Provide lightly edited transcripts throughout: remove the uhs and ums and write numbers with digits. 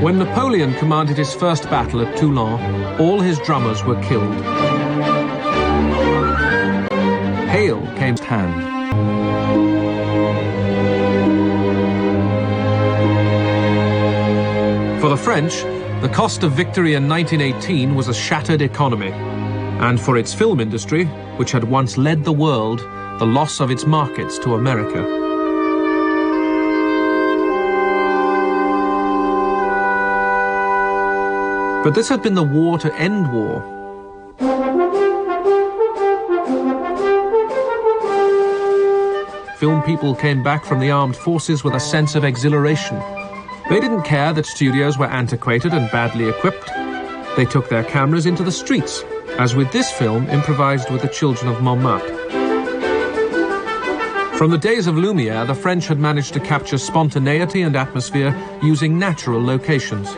When Napoleon commanded his first battle at Toulon, all his drummers were killed. Hail came to hand. For the French, the cost of victory in 1918 was a shattered economy. And for its film industry, which had once led the world, the loss of its markets to America. But this had been the war to end war. Film people came back from the armed forces with a sense of exhilaration. They didn't care that studios were antiquated and badly equipped. They took their cameras into the streets, as with this film improvised with the children of Montmartre. From the days of Lumière, the French had managed to capture spontaneity and atmosphere using natural locations.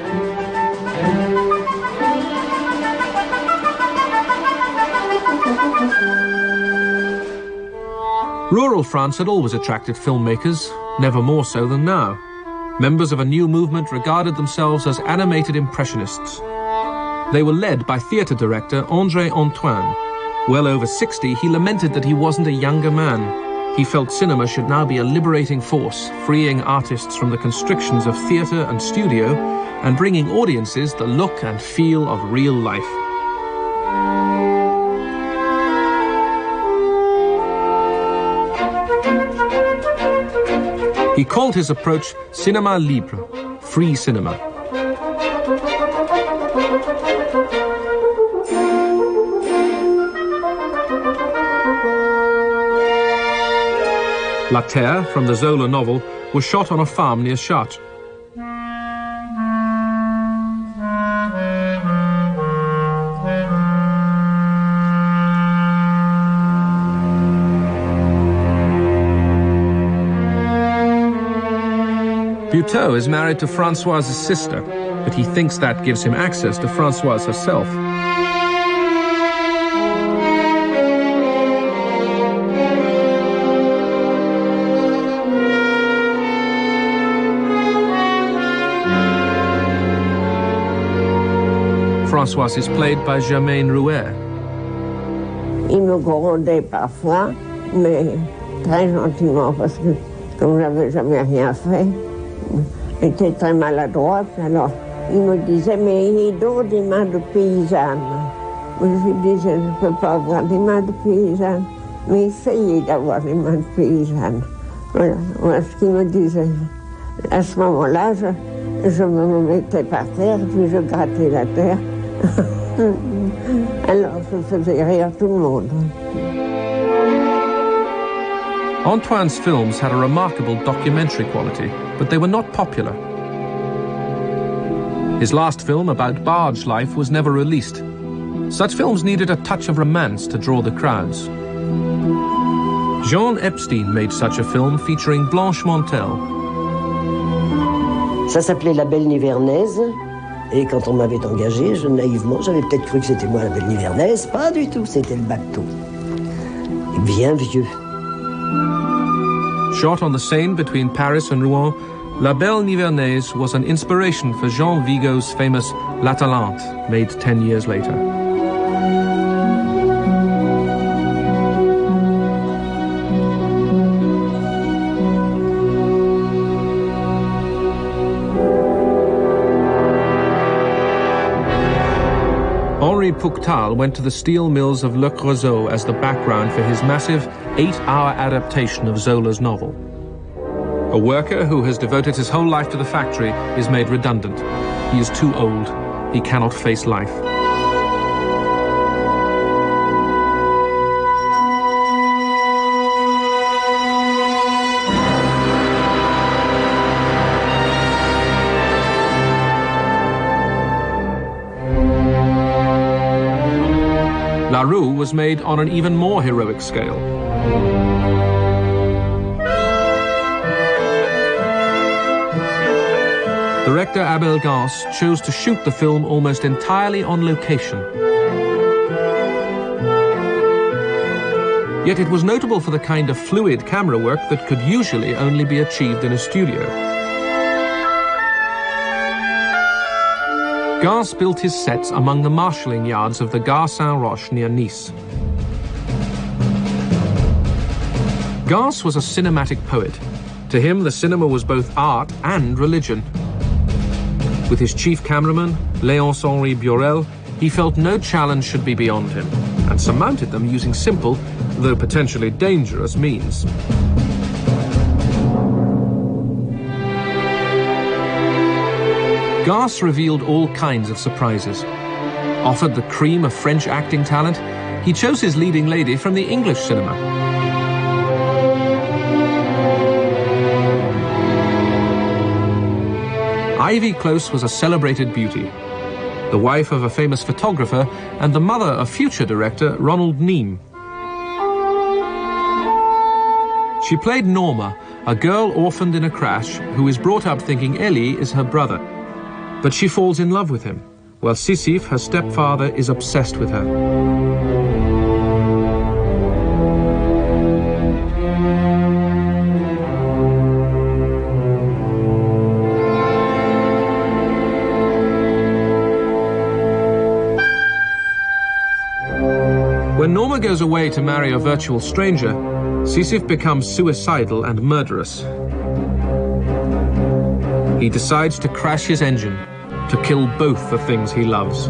Rural France had always attracted filmmakers, never more so than now. Members of a new movement regarded themselves as animated impressionists. They were led by theatre director André Antoine. Well over 60, he lamented that he wasn't a younger man. He felt cinema should now be a liberating force, freeing artists from the constrictions of theatre and studio, and bringing audiences the look and feel of real life. He called his approach cinéma libre, free cinema. La Terre, from the Zola novel, was shot on a farm near Chartres. Buteau is married to Françoise's sister, but he thinks that gives him access to Françoise herself. Françoise is played by Germaine Rouet. Il me grondait parfois, mais très gentiment, parce que comme j'avais jamais rien fait, j'étais très maladroite, alors il me disait, mais il donne des mains de paysanne. Je lui disais, je ne peux pas avoir des mains de paysanne, mais essayez d'avoir des mains de paysanne. Voilà ce qu'il me disait. À ce moment-là, je me mettais par terre, puis je grattais la terre. Alors je faisais rire tout le monde. Antoine's films had a remarkable documentary quality, but they were not popular. His last film about barge life was never released. Such films needed a touch of romance to draw the crowds. Jean Epstein made such a film featuring Blanche Montel. Ça s'appelait La Belle Nivernaise, et quand on m'avait engagé, naïvement, j'avais peut-être cru que c'était moi la Belle Nivernaise. Pas du tout, c'était le bateau. Bien vieux. Shot on the Seine between Paris and Rouen, La Belle Nivernaise was an inspiration for Jean Vigo's famous La Talente, made 10 years later. Henri Pouctal went to the steel mills of Le Creusot as the background for his massive 8-hour adaptation of Zola's novel. A worker who has devoted his whole life to the factory is made redundant. He is too old. He cannot face life. La Rue was made on an even more heroic scale. Director Abel Gance chose to shoot the film almost entirely on location. Yet it was notable for the kind of fluid camera work that could usually only be achieved in a studio. Gance built his sets among the marshalling yards of the Gare Saint-Roch near Nice. Gance was a cinematic poet. To him, the cinema was both art and religion. With his chief cameraman, Léonce-Henri Burel, he felt no challenge should be beyond him, and surmounted them using simple, though potentially dangerous, means. Gance revealed all kinds of surprises. Offered the cream of French acting talent, he chose his leading lady from the English cinema. Ivy Close was a celebrated beauty, the wife of a famous photographer and the mother of future director Ronald Neame. She played Norma, a girl orphaned in a crash who is brought up thinking Ellie is her brother. But she falls in love with him, while Sisyphe, her stepfather, is obsessed with her. When Norma goes away to marry a virtual stranger, Sisyphe becomes suicidal and murderous. He decides to crash his engine, to kill both the things he loves.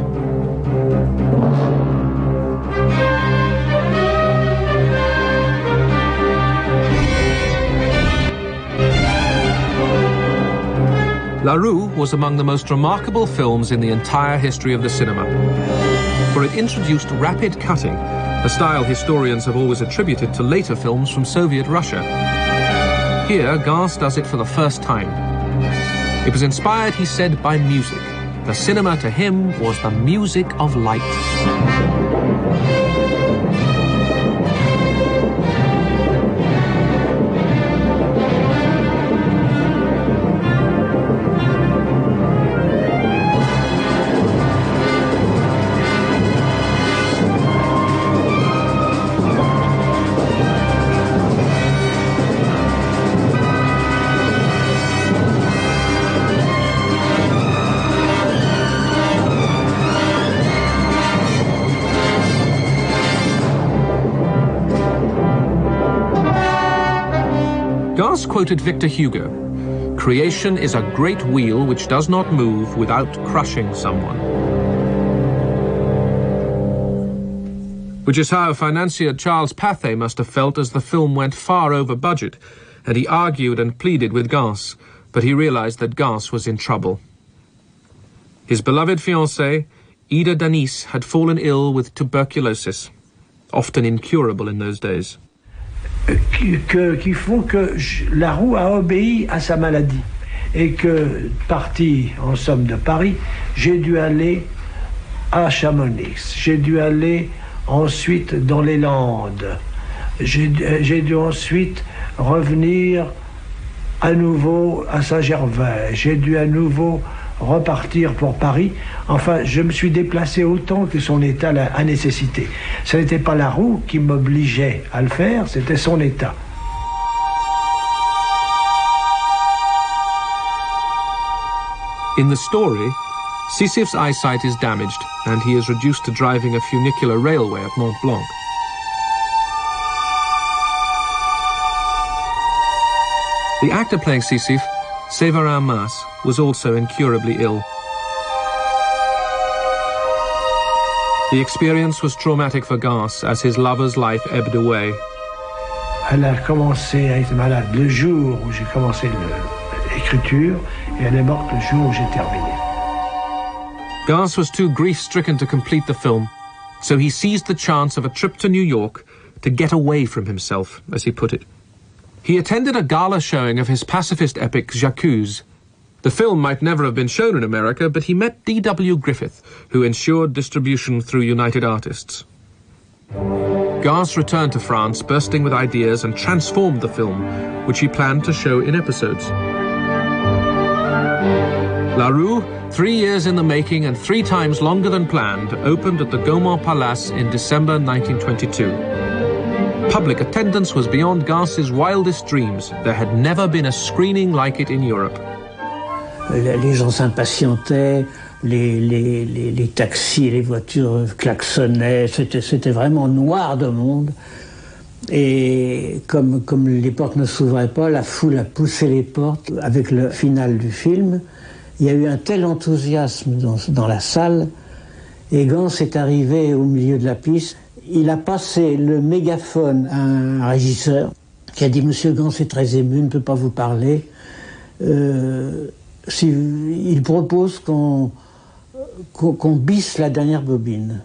La Rue was among the most remarkable films in the entire history of the cinema, for it introduced rapid cutting, a style historians have always attributed to later films from Soviet Russia. Here, Gance does it for the first time. It was inspired, he said, by music. The cinema to him was the music of light. Gance quoted Victor Hugo, "Creation is a great wheel which does not move without crushing someone." Which is how financier Charles Pathé must have felt as the film went far over budget, and he argued and pleaded with Gance, but he realized that Gance was in trouble. His beloved fiancée, Ida Danis, had fallen ill with tuberculosis, often incurable in those days. Qui font que la roue a obéi à sa maladie et que, parti en somme de Paris, j'ai dû aller à Chamonix, j'ai dû aller ensuite dans les Landes, j'ai dû ensuite revenir à nouveau à Saint-Gervais, j'ai dû à nouveau repartir pour Paris. Enfin, je me suis déplacé autant que son état a nécessité. Ce n'était pas la roue qui m'obligeait à le faire, c'était son état. In the story, Sisyph's eyesight is damaged and he is reduced to driving a funicular railway at Mont Blanc. The actor playing Sisyphe, Séverin Mas, was also incurably ill. The experience was traumatic for Gans as his lover's life ebbed away. Elle a commencé à être malade le jour où j'ai commencé l'écriture et elle est morte le jour où j'ai terminé. Gans was too grief-stricken to complete the film, so he seized the chance of a trip to New York to get away from himself, as he put it. He attended a gala showing of his pacifist epic J'accuse. The film might never have been shown in America, but he met D.W. Griffith, who ensured distribution through United Artists. Gans returned to France bursting with ideas and transformed the film, which he planned to show in episodes. La Rue, 3 years in the making and 3 times longer than planned, opened at the Gaumont Palace in December 1922. Public attendance was beyond Gans's wildest dreams. There had never been a screening like it in Europe. Les gens s'impatientaient, les taxis, les voitures klaxonnaient, c'était vraiment noir de monde. Et comme les portes ne s'ouvraient pas, la foule a poussé les portes. Avec le final du film, il y a eu un tel enthousiasme dans la salle, et Gans est arrivé au milieu de la piste. Il a passé le mégaphone à un régisseur qui a dit « Monsieur Gans est très ému, ne peut pas vous parler. Il propose qu'on bisse la dernière bobine. »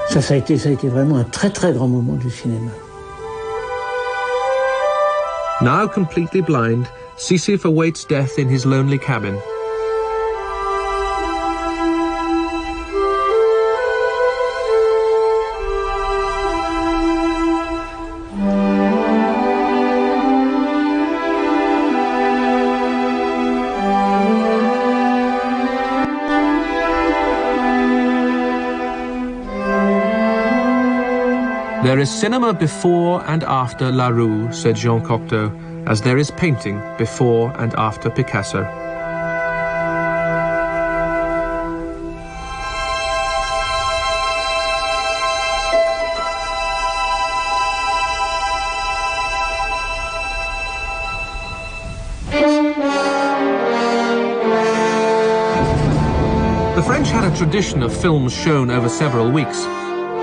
Ça a été vraiment un très très grand moment du cinéma. Now completely blind, Sisyphe awaits death in his lonely cabin. There is cinema before and after La Rue, said Jean Cocteau, as there is painting before and after Picasso. The French had a tradition of films shown over several weeks.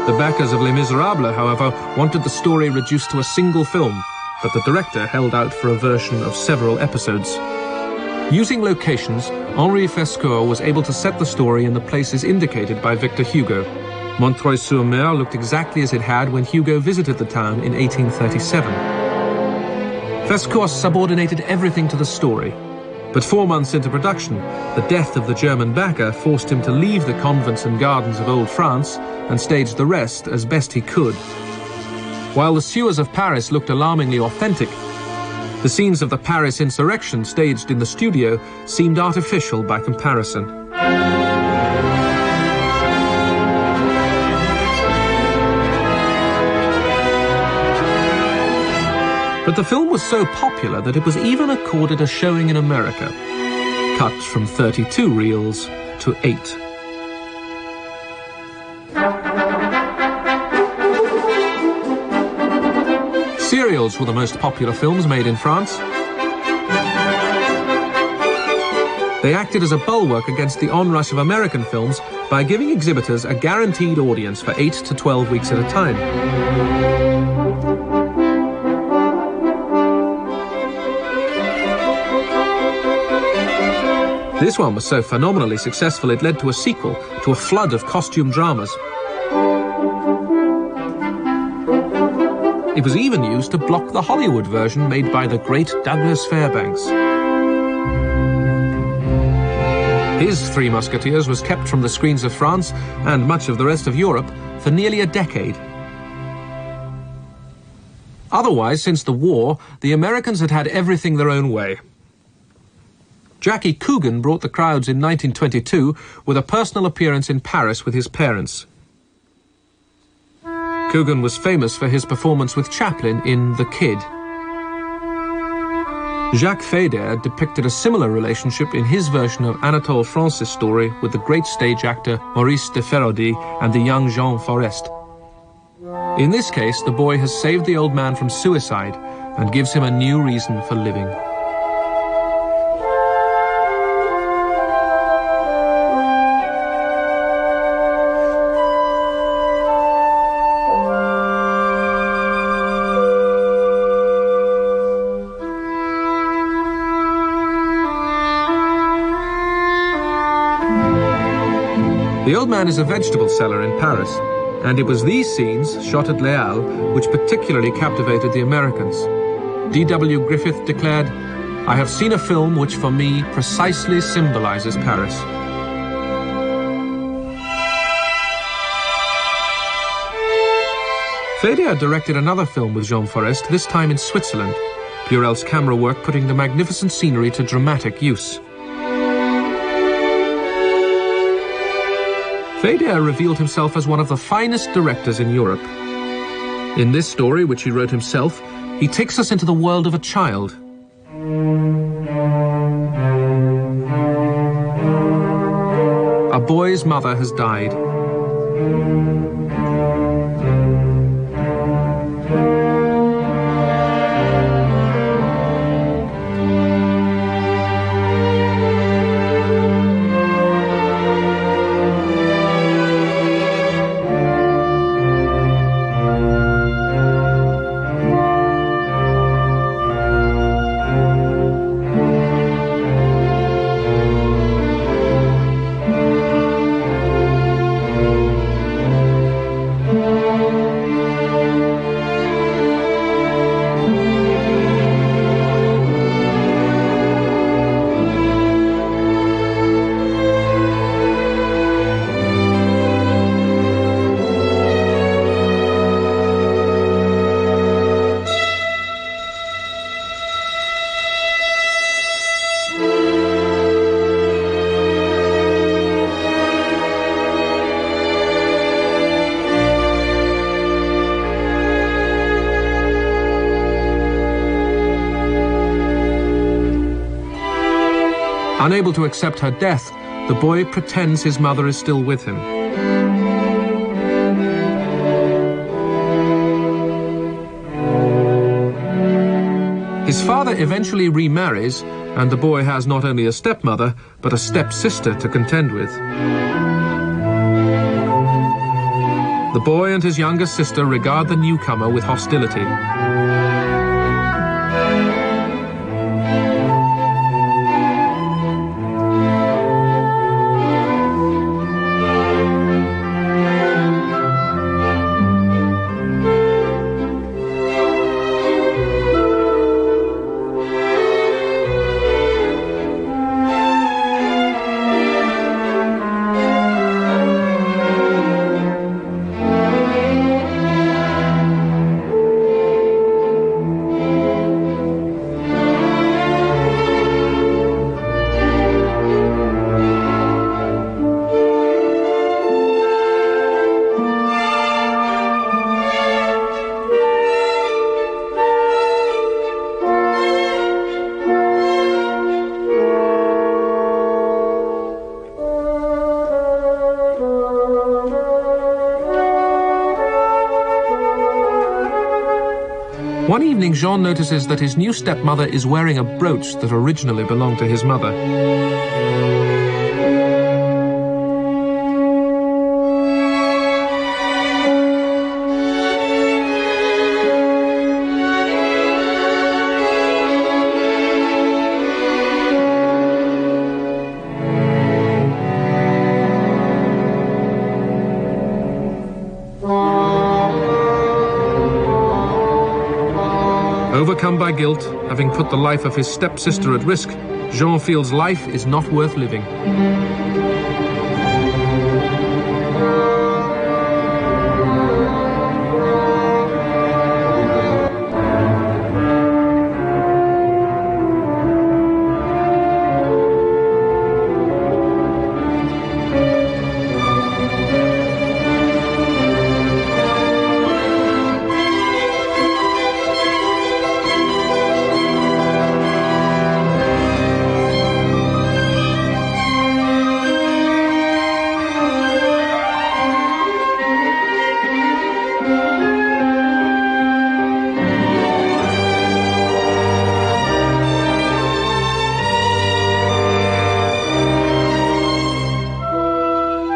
The backers of Les Miserables, however, wanted the story reduced to a single film, but the director held out for a version of several episodes. Using locations, Henri Fescourt was able to set the story in the places indicated by Victor Hugo. Montreuil-sur-Mer looked exactly as it had when Hugo visited the town in 1837. Fescourt subordinated everything to the story. But 4 months into production, the death of the German backer forced him to leave the convents and gardens of old France and stage the rest as best he could. While the sewers of Paris looked alarmingly authentic, the scenes of the Paris insurrection staged in the studio seemed artificial by comparison. But the film was so popular that it was even accorded a showing in America, cut from 32 reels to 8. Serials were the most popular films made in France. They acted as a bulwark against the onrush of American films by giving exhibitors a guaranteed audience for 8 to 12 weeks at a time. This one was so phenomenally successful it led to a sequel, to a flood of costume dramas. It was even used to block the Hollywood version made by the great Douglas Fairbanks. His Three Musketeers was kept from the screens of France and much of the rest of Europe for nearly a decade. Otherwise, since the war, the Americans had had everything their own way. Jackie Coogan brought the crowds in 1922 with a personal appearance in Paris with his parents. Coogan was famous for his performance with Chaplin in The Kid. Jacques Feder depicted a similar relationship in his version of Anatole France's story with the great stage actor Maurice de Feraudy and the young Jean Forest. In this case, the boy has saved the old man from suicide and gives him a new reason for living. The old man is a vegetable seller in Paris, and it was these scenes, shot at Les Halles, which particularly captivated the Americans. D.W. Griffith declared, "I have seen a film which for me precisely symbolizes Paris." Feder directed another film with Jean Forest, this time in Switzerland, Burel's camera work putting the magnificent scenery to dramatic use. Feder revealed himself as one of the finest directors in Europe. In this story, which he wrote himself, he takes us into the world of a child. A boy's mother has died. Unable to accept her death, the boy pretends his mother is still with him. His father eventually remarries, and the boy has not only a stepmother, but a stepsister to contend with. The boy and his younger sister regard the newcomer with hostility. One evening, Jean notices that his new stepmother is wearing a brooch that originally belonged to his mother. Overcome by guilt, having put the life of his stepsister at risk, Jean feels life is not worth living.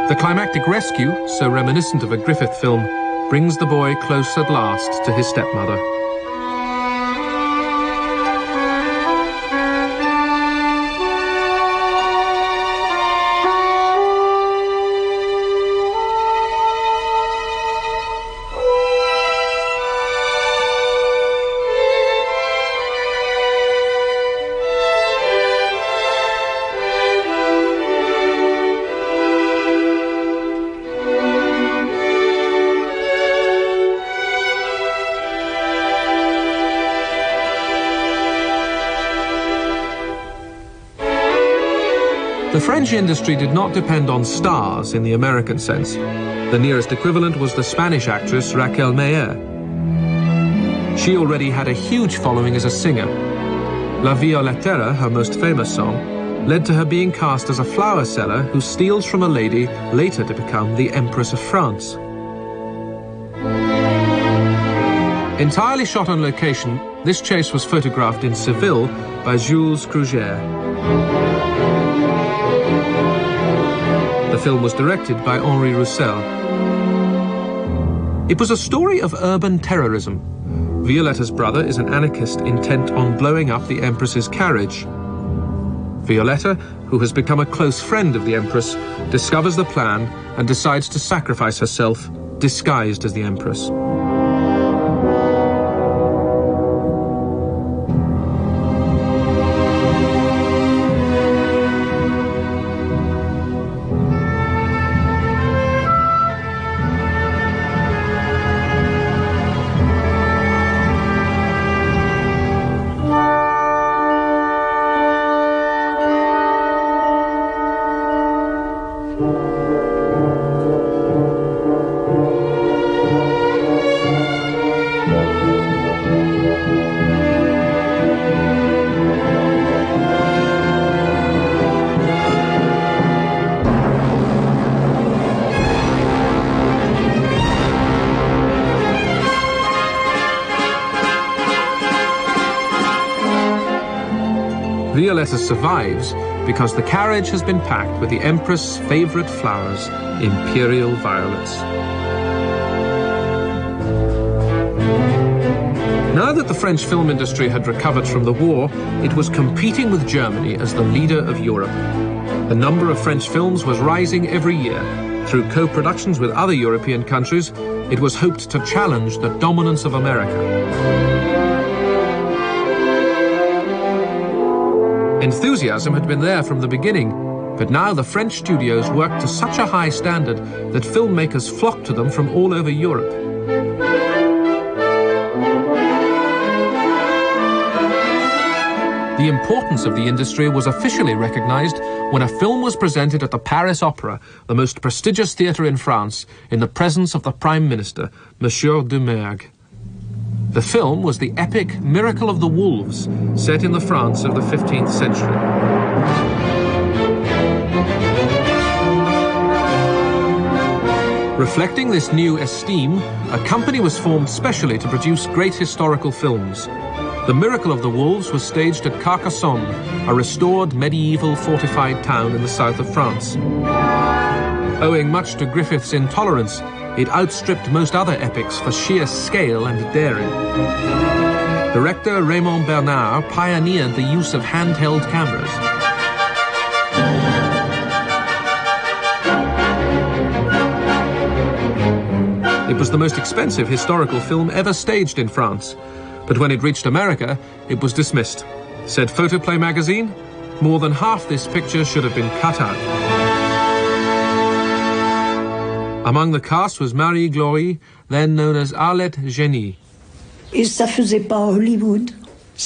The climactic rescue, so reminiscent of a Griffith film, brings the boy close at last to his stepmother. The French industry did not depend on stars in the American sense. The nearest equivalent was the Spanish actress Raquel Meyer. She already had a huge following as a singer. La Violetera, her most famous song, led to her being cast as a flower seller who steals from a lady later to become the Empress of France. Entirely shot on location, this chase was photographed in Seville by Jules Crugier. The film was directed by Henri Roussel. It was a story of urban terrorism. Violetta's brother is an anarchist intent on blowing up the Empress's carriage. Violetta, who has become a close friend of the Empress, discovers the plan and decides to sacrifice herself, disguised as the Empress. Violetta survives because the carriage has been packed with the Empress' favorite flowers, imperial violets. Now that the French film industry had recovered from the war, it was competing with Germany as the leader of Europe. The number of French films was rising every year. Through co-productions with other European countries, it was hoped to challenge the dominance of America. Enthusiasm had been there from the beginning, but now the French studios worked to such a high standard that filmmakers flocked to them from all over Europe. The importance of the industry was officially recognized when a film was presented at the Paris Opera, the most prestigious theatre in France, in the presence of the Prime Minister, Monsieur Dumergue. The film was the epic Miracle of the Wolves, set in the France of the 15th century. Reflecting this new esteem, a company was formed specially to produce great historical films. The Miracle of the Wolves was staged at Carcassonne, a restored medieval fortified town in the south of France. Owing much to Griffith's intolerance, it outstripped most other epics for sheer scale and daring. Director Raymond Bernard pioneered the use of handheld cameras. It was the most expensive historical film ever staged in France, but when it reached America, it was dismissed. Said Photoplay magazine, more than half this picture should have been cut out. Among the cast was Marie Glory, then known as Arlette Génie. Et ça faisait pas Hollywood.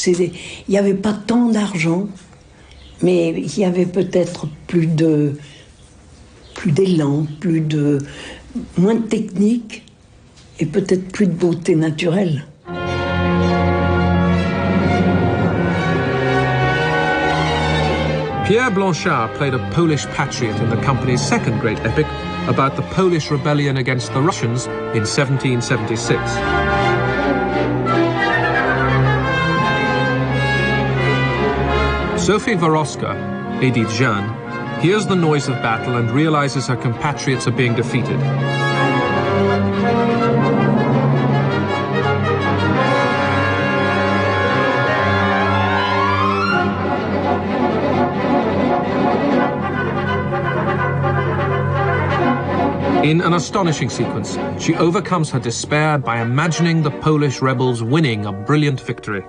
Il n'y avait pas tant d'argent, mais il y avait peut-être plus d'élan, moins de technique et peut-être plus de beauté naturelle. Pierre Blanchard played a Polish patriot in the company's second great epic about the Polish rebellion against the Russians in 1776. Sophie Varoska, Edith Jeanne, hears the noise of battle and realizes her compatriots are being defeated. In an astonishing sequence, she overcomes her despair by imagining the Polish rebels winning a brilliant victory.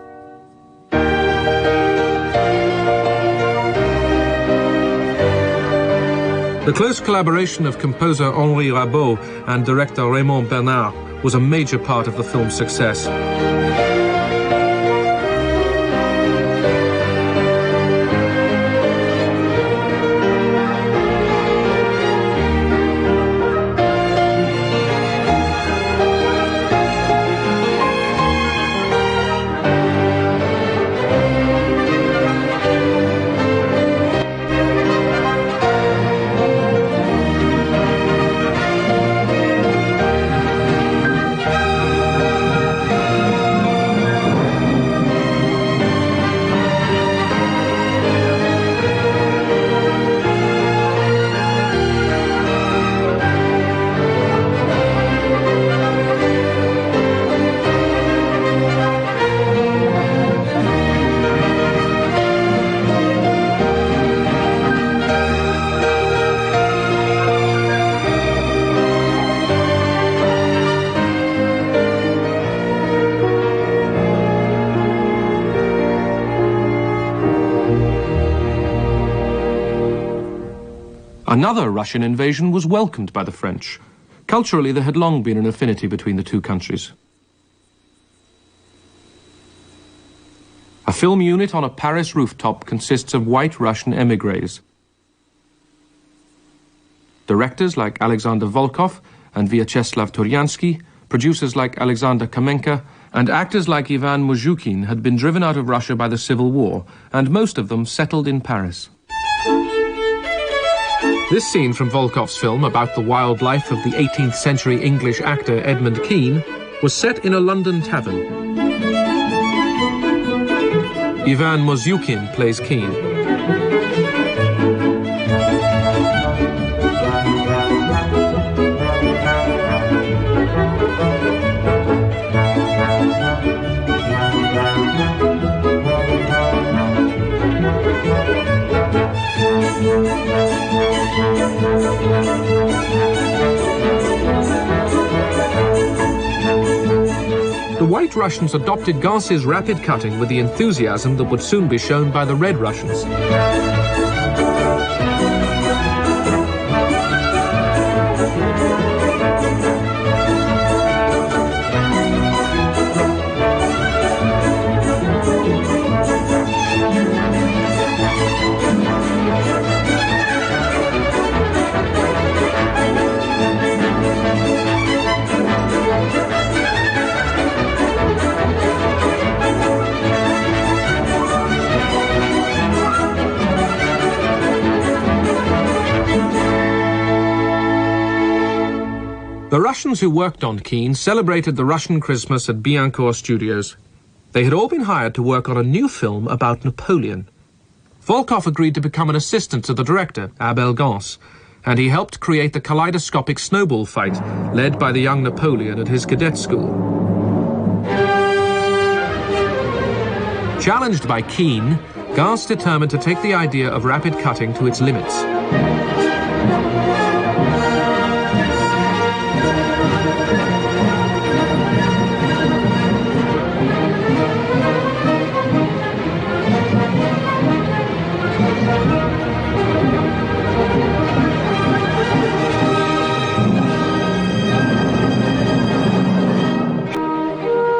The close collaboration of composer Henri Rabaud and director Raymond Bernard was a major part of the film's success. Another Russian invasion was welcomed by the French. Culturally, there had long been an affinity between the two countries. A film unit on a Paris rooftop consists of white Russian émigrés. Directors like Alexander Volkov and Vyacheslav Turyansky, producers like Alexander Kamenka, and actors like Ivan Muzhukin had been driven out of Russia by the Civil War, and most of them settled in Paris. This scene from Volkov's film about the wild life of the 18th century English actor Edmund Kean was set in a London tavern. Ivan Muzhukin plays Kean. The White Russians adopted Gance's rapid cutting with the enthusiasm that would soon be shown by the Red Russians. The Russians who worked on Kean celebrated the Russian Christmas at Billancourt Studios. They had all been hired to work on a new film about Napoleon. Volkov agreed to become an assistant to the director, Abel Gance, and he helped create the kaleidoscopic snowball fight led by the young Napoleon at his cadet school. Challenged by Kean, Gance determined to take the idea of rapid cutting to its limits.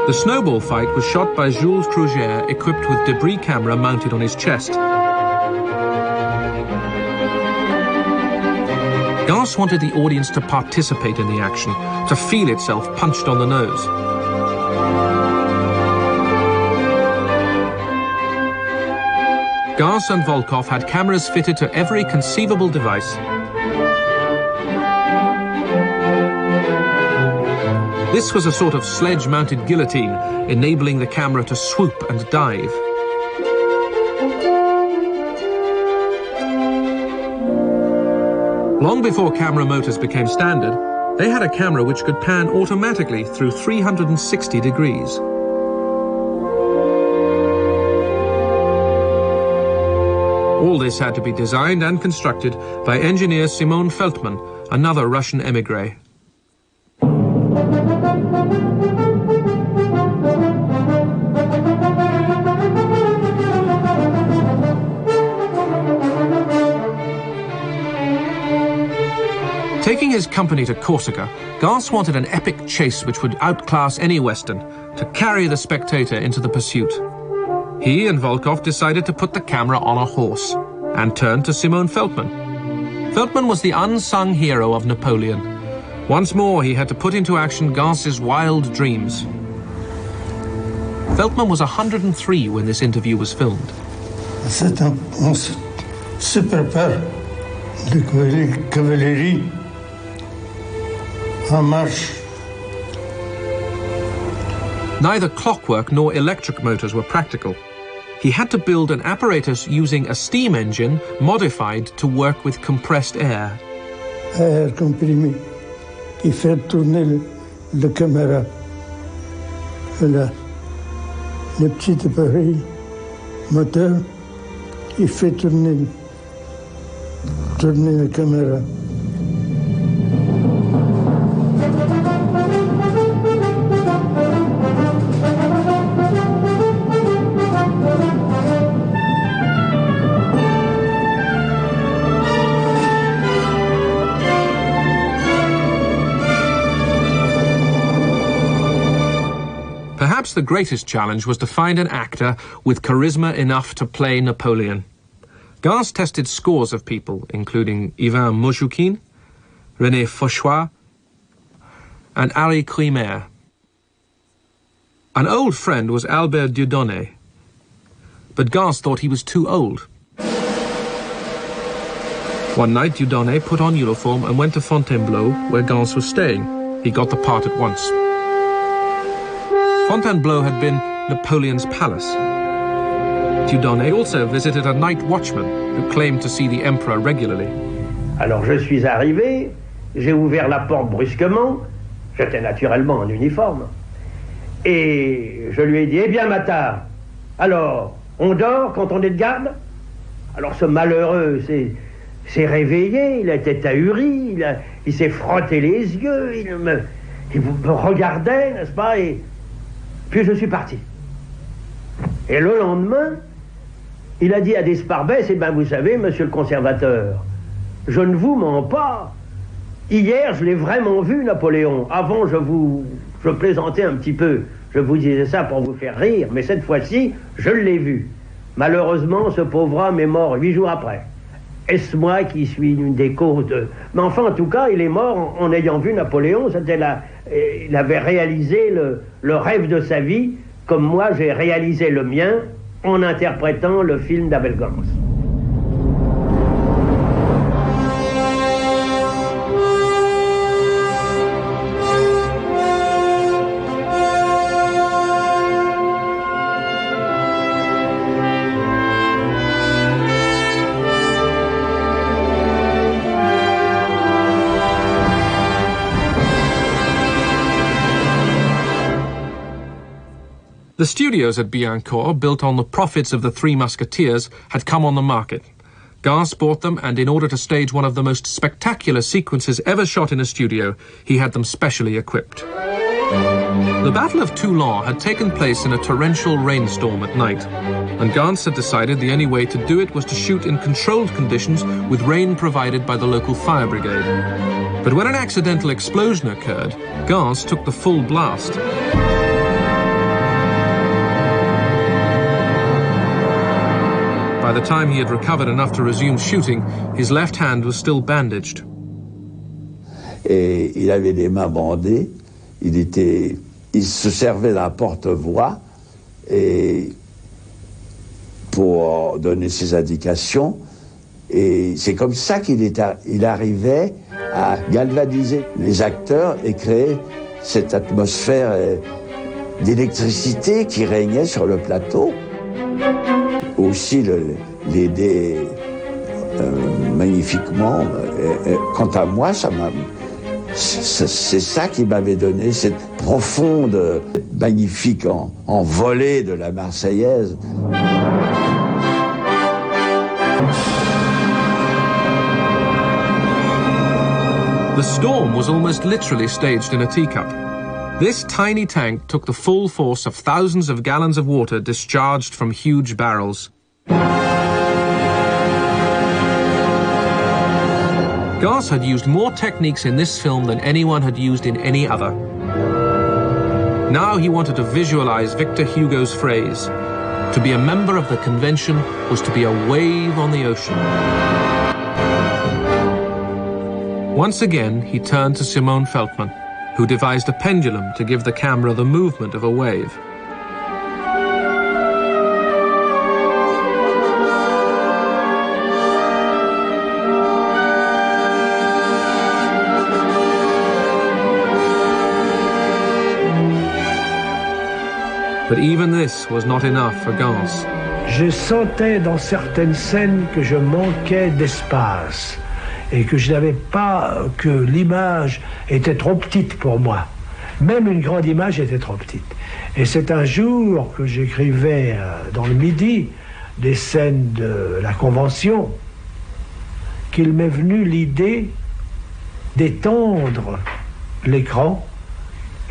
The snowball fight was shot by Jules Crugère, equipped with debris camera mounted on his chest. Gance wanted the audience to participate in the action, to feel itself punched on the nose. Gance and Volkov had cameras fitted to every conceivable device. This was a sort of sledge-mounted guillotine, enabling the camera to swoop and dive. Long before camera motors became standard, they had a camera which could pan automatically through 360 degrees. All this had to be designed and constructed by engineer Simon Feldman, another Russian émigré. Taking his company to Corsica, Gans wanted an epic chase which would outclass any Western, to carry the spectator into the pursuit. He and Volkov decided to put the camera on a horse and turned to Simon Feldman. Feldman was the unsung hero of Napoleon. Once more, he had to put into action Gans's wild dreams. Feldman was 103 when this interview was filmed. On se prépare de cavalerie en marche. Neither clockwork nor electric motors were practical. He had to build an apparatus using a steam engine modified to work with compressed air. Air comprimé qui fait tourner la caméra. Le petit appareil moteur qui fait tourner la caméra. Perhaps the greatest challenge was to find an actor with charisma enough to play Napoleon. Gans tested scores of people, including Ivan Moshukin, René Fauchois, and Harry Krimer. An old friend was Albert Dieudonné, but Gans thought he was too old. One night, Dieudonné put on uniform and went to Fontainebleau, where Gans was staying. He got the part at once. Fontainebleau had been Napoleon's palace. Dieudonné also visited a night watchman who claimed to see the emperor regularly. Alors je suis arrivé, j'ai ouvert la porte brusquement, j'étais naturellement en uniforme, et je lui ai dit, eh bien Matard, alors, on dort quand on est de garde? Alors ce malheureux s'est réveillé, il était ahuri, il s'est frotté les yeux, il me regardait, n'est-ce pas, et puis je suis parti. Et le lendemain, il a dit à Desparbès, eh bien vous savez, monsieur le conservateur, je ne vous mens pas. Hier, je l'ai vraiment vu, Napoléon. Avant, je plaisantais un petit peu. Je vous disais ça pour vous faire rire, mais cette fois-ci, je l'ai vu. Malheureusement, ce pauvre homme est mort 8 jours après. Est-ce moi qui suis une des causes de... Mais enfin, en tout cas, il est mort en ayant vu Napoléon. Il avait réalisé le rêve de sa vie, comme moi j'ai réalisé le mien en interprétant le film d'Abel Gans. The studios at Billancourt, built on the profits of the Three Musketeers, had come on the market. Gans bought them, and in order to stage one of the most spectacular sequences ever shot in a studio, he had them specially equipped. The Battle of Toulon had taken place in a torrential rainstorm at night, and Gans had decided the only way to do it was to shoot in controlled conditions with rain provided by the local fire brigade. But when an accidental explosion occurred, Gans took the full blast. By the time he had recovered enough to resume shooting, his left hand was still bandaged. Et il avait les mains bandées, il se servait d'un porte-voix et pour donner ses indications, et c'est comme ça qu'il arrivait à galvaniser les acteurs et créer cette atmosphère d'électricité qui régnait sur le plateau. Aussi l'aider magnifiquement. Et quant à moi, c'est ça qui m'avait donné cette profonde, magnifique envolée de la Marseillaise. The storm was almost literally staged in a teacup. This tiny tank took the full force of thousands of gallons of water discharged from huge barrels. Gars had used more techniques in this film than anyone had used in any other. Now he wanted to visualize Victor Hugo's phrase, "To be a member of the convention was to be a wave on the ocean." Once again, he turned to Simone Feldman, who devised a pendulum to give the camera the movement of a wave. But even this was not enough for Gans. Je sentais dans certaines scènes que je manquais d'espace et que je n'avais pas, que l'image était trop petite pour moi. Même une grande image était trop petite. Et c'est un jour que j'écrivais dans le Midi des scènes de la Convention qu'il m'est venu l'idée d'étendre l'écran.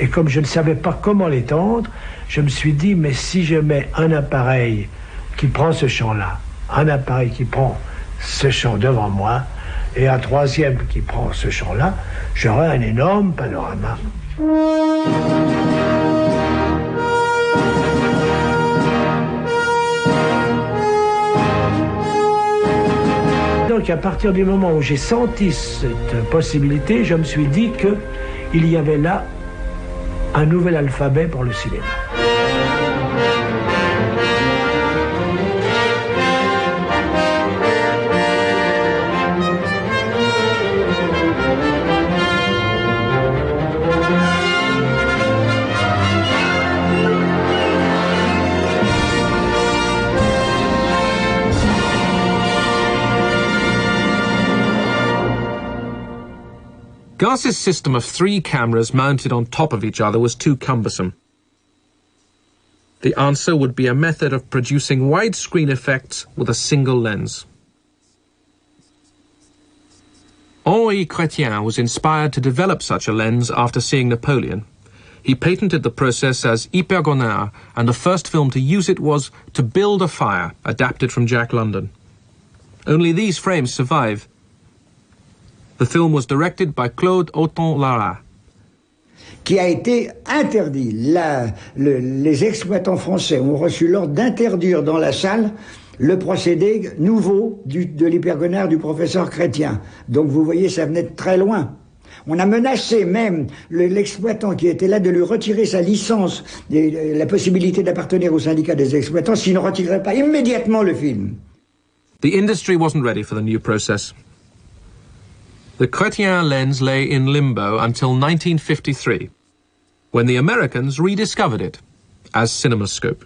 Et comme je ne savais pas comment l'étendre, je me suis dit, mais si je mets un appareil qui prend ce champ-là, un appareil qui prend ce champ devant moi, et un troisième qui prend ce champ-là, j'aurai un énorme panorama. Donc à partir du moment où j'ai senti cette possibilité, je me suis dit qu'il y avait là un nouvel alphabet pour le cinéma. Gass's system of 3 cameras mounted on top of each other was too cumbersome. The answer would be a method of producing widescreen effects with a single lens. Henri Chrétien was inspired to develop such a lens after seeing Napoleon. He patented the process as hypergonard, and the first film to use it was To Build a Fire, adapted from Jack London. Only these frames survive. The film was directed by Claude Auton-Lara. Qui a été interdit. Les exploitants français ont reçu l'ordre d'interdire dans la salle le procédé nouveau de l'hypergonard du professeur Chrétien. Donc vous voyez, ça venait de très loin. On a menacé même l'exploitant qui était là de lui retirer sa licence, la possibilité d'appartenir au syndicat des exploitants s'il ne retirait pas immédiatement le film. The industry wasn't ready for the new process. The Chrétien lens lay in limbo until 1953, when the Americans rediscovered it as CinemaScope.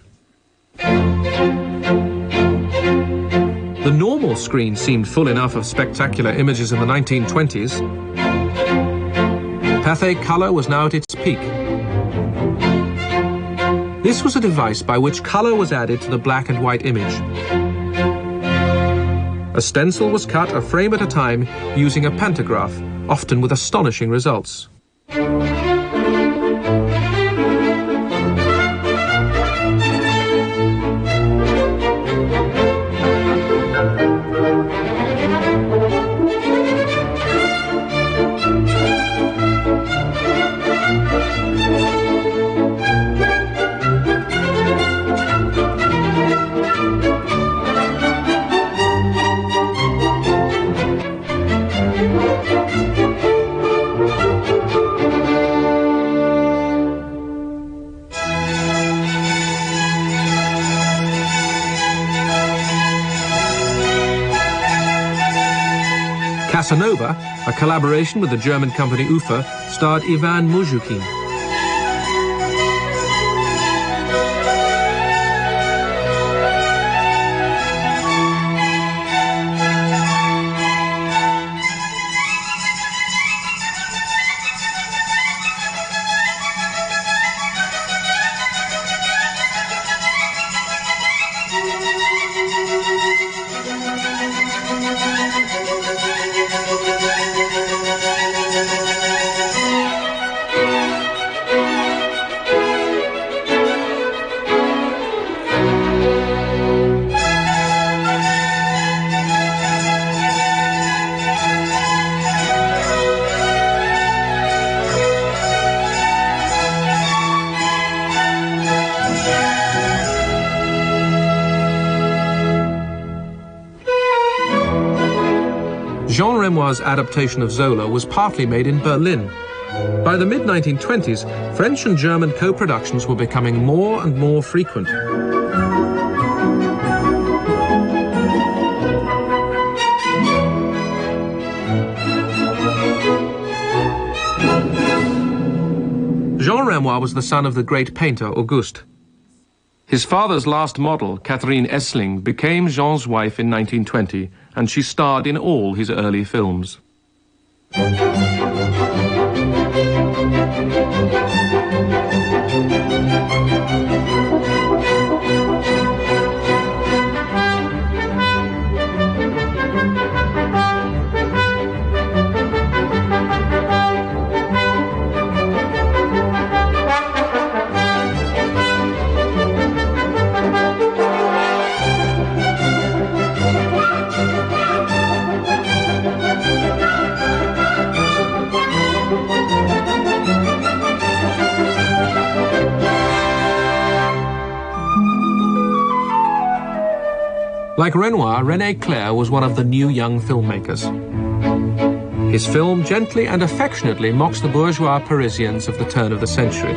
The normal screen seemed full enough of spectacular images in the 1920s. Pathé color was now at its peak. This was a device by which color was added to the black and white image. A stencil was cut a frame at a time using a pantograph, often with astonishing results. Casanova, a collaboration with the German company UFA, starred Ivan Muzhukin. Jean Renoir's adaptation of Zola was partly made in Berlin. By the mid-1920s, French and German co-productions were becoming more and more frequent. Jean Renoir was the son of the great painter Auguste. His father's last model, Catherine Essling, became Jean's wife in 1920, and she starred in all his early films. Like Renoir, René Clair was one of the new young filmmakers. His film gently and affectionately mocks the bourgeois Parisians of the turn of the century.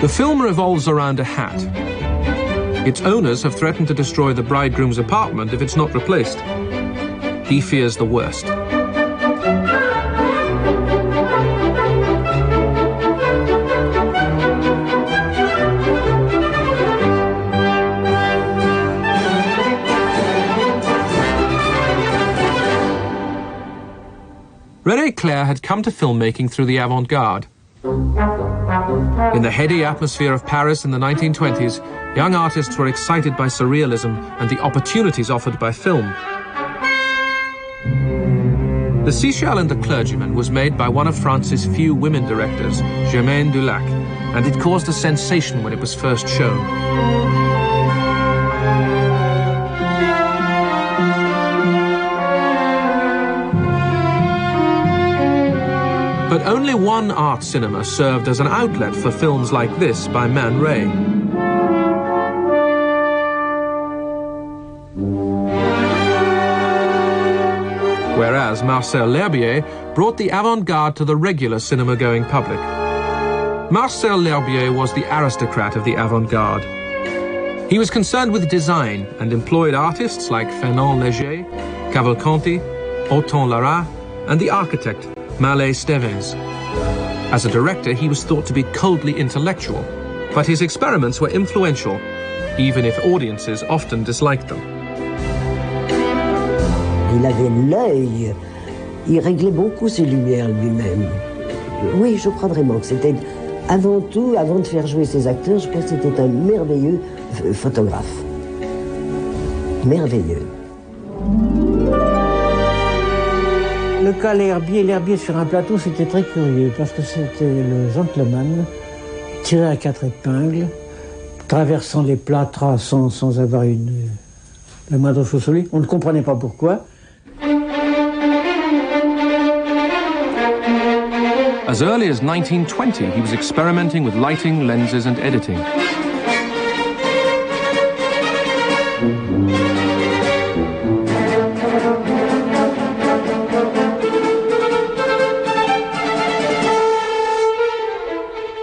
The film revolves around a hat. Its owners have threatened to destroy the bridegroom's apartment if it's not replaced. He fears the worst. René Clair had come to filmmaking through the avant-garde. In the heady atmosphere of Paris in the 1920s, young artists were excited by surrealism and the opportunities offered by film. The Seashell and the Clergyman was made by one of France's few women directors, Germaine Dulac, and it caused a sensation when it was first shown. But only one art cinema served as an outlet for films like this by Man Ray. Whereas Marcel L'Herbier brought the avant-garde to the regular cinema-going public. Marcel L'Herbier was the aristocrat of the avant-garde. He was concerned with design and employed artists like Fernand Léger, Cavalcanti, Auton Lara, and the architect Mallet Stevens. As a director, he was thought to be coldly intellectual, but his experiments were influential, even if audiences often disliked them. Il avait l'œil, il réglait beaucoup ses lumières lui-même. Oui, je crois vraiment que c'était, avant tout, avant de faire jouer ses acteurs, je crois que c'était un merveilleux photographe. Merveilleux. Le cas L'Herbier sur un plateau, c'était très curieux, parce que c'était le gentleman tiré à 4 épingles, traversant les plâtras sans avoir la moindre chose sur lui. On ne comprenait pas pourquoi. As early as 1920, he was experimenting with lighting, lenses, and editing.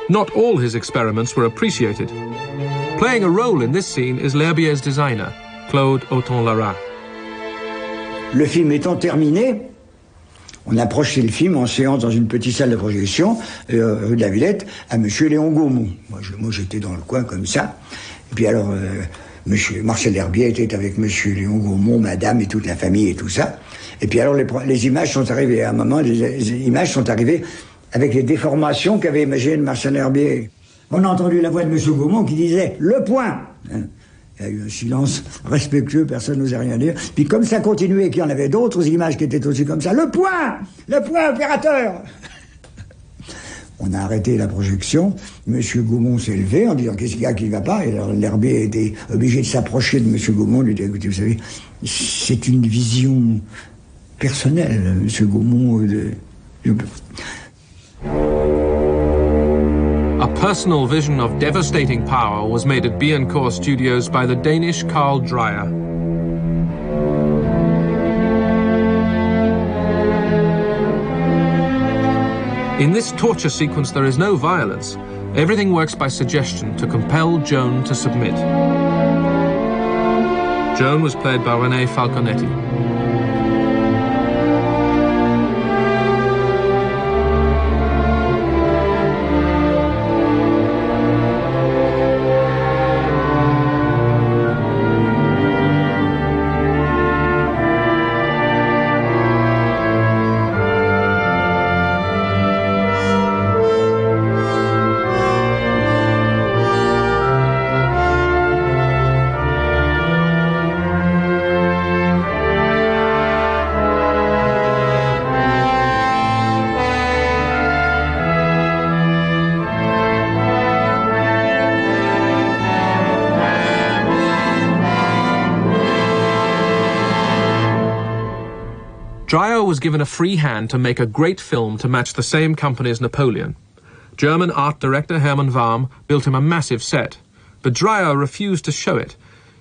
Not all his experiments were appreciated. Playing a role in this scene is L'Herbier's designer, Claude Auton Lara. Le film étant terminé, On a projeté le film en séance dans une petite salle de projection, rue de la Villette, à monsieur Léon Gaumont. Moi, j'étais dans le coin comme ça. Et puis alors, monsieur Marcel Herbier était avec monsieur Léon Gaumont, madame et toute la famille et tout ça. Et puis alors, les images sont arrivées. À un moment, les images sont arrivées avec les déformations qu'avait imaginé Marcel Herbier. On a entendu la voix de monsieur Gaumont qui disait « Le point !» Il y a eu un silence respectueux, personne n'osait rien dire. Puis comme ça continuait, qu'il y en avait d'autres images qui étaient aussi comme ça, le point opérateur. On a arrêté la projection, monsieur Gaumont s'est levé en disant qu'est-ce qu'il y a qui ne va pas, et alors l'herbier était obligé de s'approcher de monsieur Gaumont, lui dire écoutez, vous savez, c'est une vision personnelle, monsieur Gaumont. A personal vision of devastating power was made at B&Core Studios by the Danish Carl Dreyer. In this torture sequence, there is no violence. Everything works by suggestion to compel Joan to submit. Joan was played by René Falconetti. Dreyer was given a free hand to make a great film to match the same company as Napoleon. German art director Hermann Warm built him a massive set, but Dreyer refused to show it.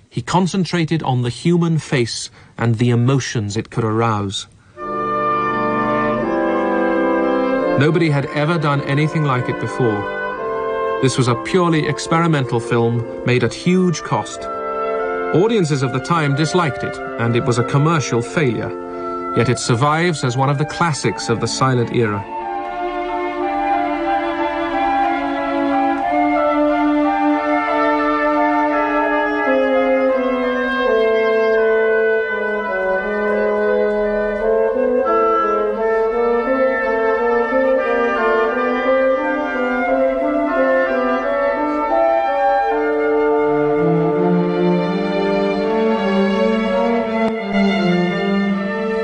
He concentrated on the human face and the emotions it could arouse. Nobody had ever done anything like it before. This was a purely experimental film made at huge cost. Audiences of the time disliked it, and it was a commercial failure. Yet it survives as one of the classics of the silent era.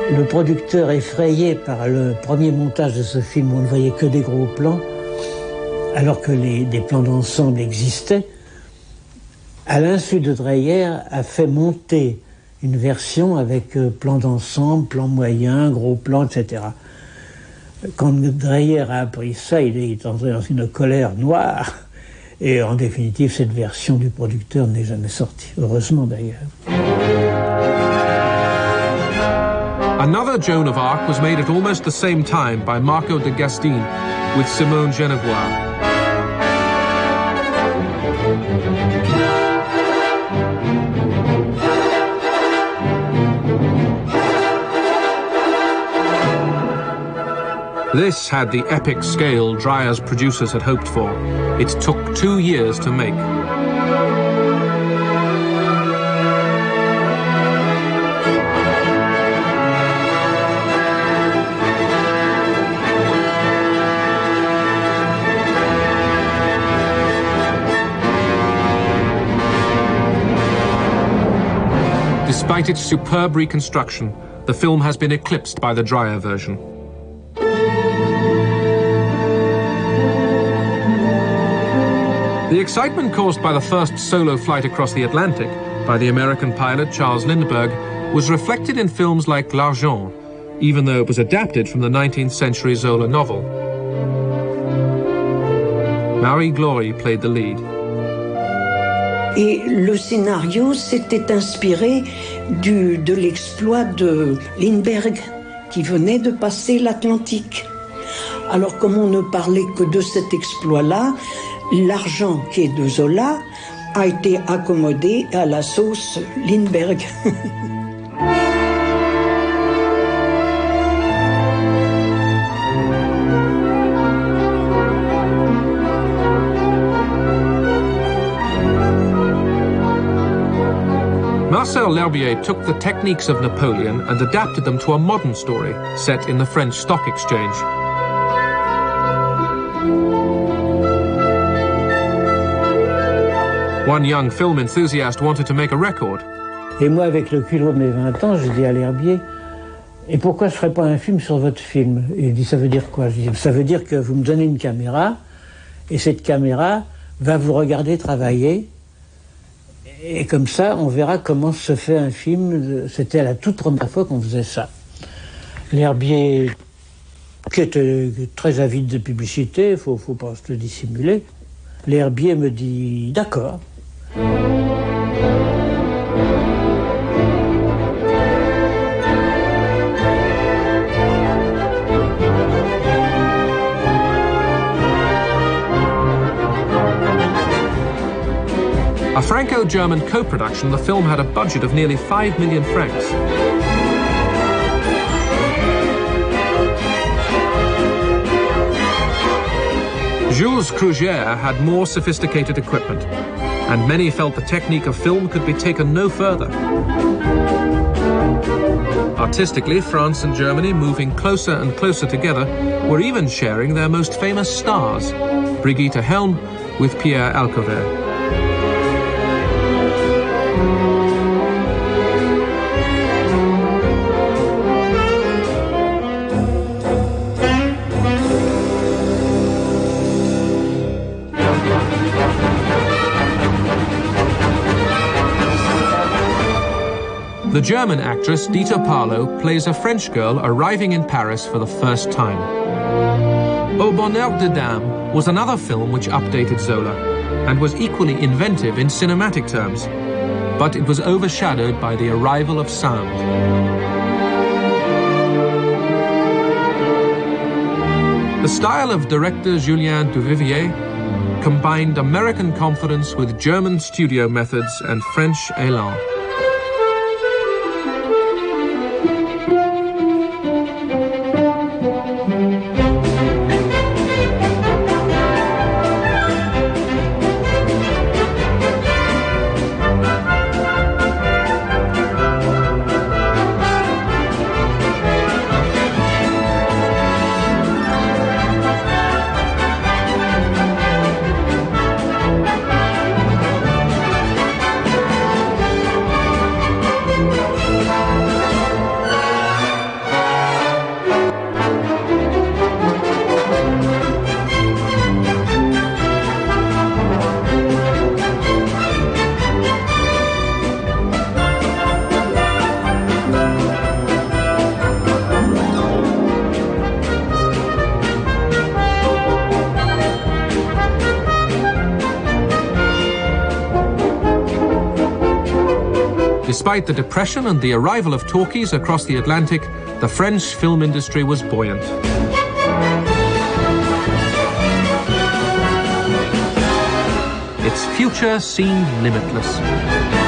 Le producteur, effrayé par le premier montage de ce film où on ne voyait que des gros plans, alors que des plans d'ensemble existaient, à l'insu de Dreyer, a fait monter une version avec plans d'ensemble, plans moyens, gros plans, etc. Quand Dreyer a appris ça, il est entré dans une colère noire. Et en définitive, cette version du producteur n'est jamais sortie, heureusement d'ailleurs. Another Joan of Arc was made at almost the same time by Marco de Gastine with Simone Genevoix. This had the epic scale Dreyer's producers had hoped for. It took 2 years to make. Despite its superb reconstruction, the film has been eclipsed by the Dreyer version. The excitement caused by the first solo flight across the Atlantic by the American pilot Charles Lindbergh was reflected in films like L'Argent, even though it was adapted from the 19th century Zola novel. Marie Glory played the lead. Et le scénario s'était inspiré de l'exploit de Lindbergh, qui venait de passer l'Atlantique. Alors, comme on ne parlait que de cet exploit-là, L'Argent, qui est de Zola, a été accommodé à la sauce Lindbergh. Michel L'Herbier took the techniques of Napoleon and adapted them to a modern story set in the French Stock Exchange. One young film enthusiast wanted to make a record. Et moi, avec le culot de mes 20 ans, je dis à L'Herbier, et pourquoi je ne ferais pas un film sur votre film? Et il dit, ça veut dire quoi? Je dis, ça veut dire que vous me donnez une caméra, et cette caméra va vous regarder travailler, et comme ça, on verra comment se fait un film. C'était la toute première fois qu'on faisait ça. L'Herbier, qui était très avide de publicité, il faut pas se le dissimuler, L'Herbier me dit, d'accord. A Franco-German co-production, the film had a budget of nearly 5 million francs. Jules Crougier had more sophisticated equipment, and many felt the technique of film could be taken no further. Artistically, France and Germany, moving closer and closer together, were even sharing their most famous stars, Brigitte Helm with Pierre Alcover. The German actress Dita Parlo plays a French girl arriving in Paris for the first time. Au Bonheur des Dames was another film which updated Zola and was equally inventive in cinematic terms, but it was overshadowed by the arrival of sound. The style of director Julien Duvivier combined American confidence with German studio methods and French élan. Despite the depression and the arrival of talkies across the Atlantic, the French film industry was buoyant. Its future seemed limitless.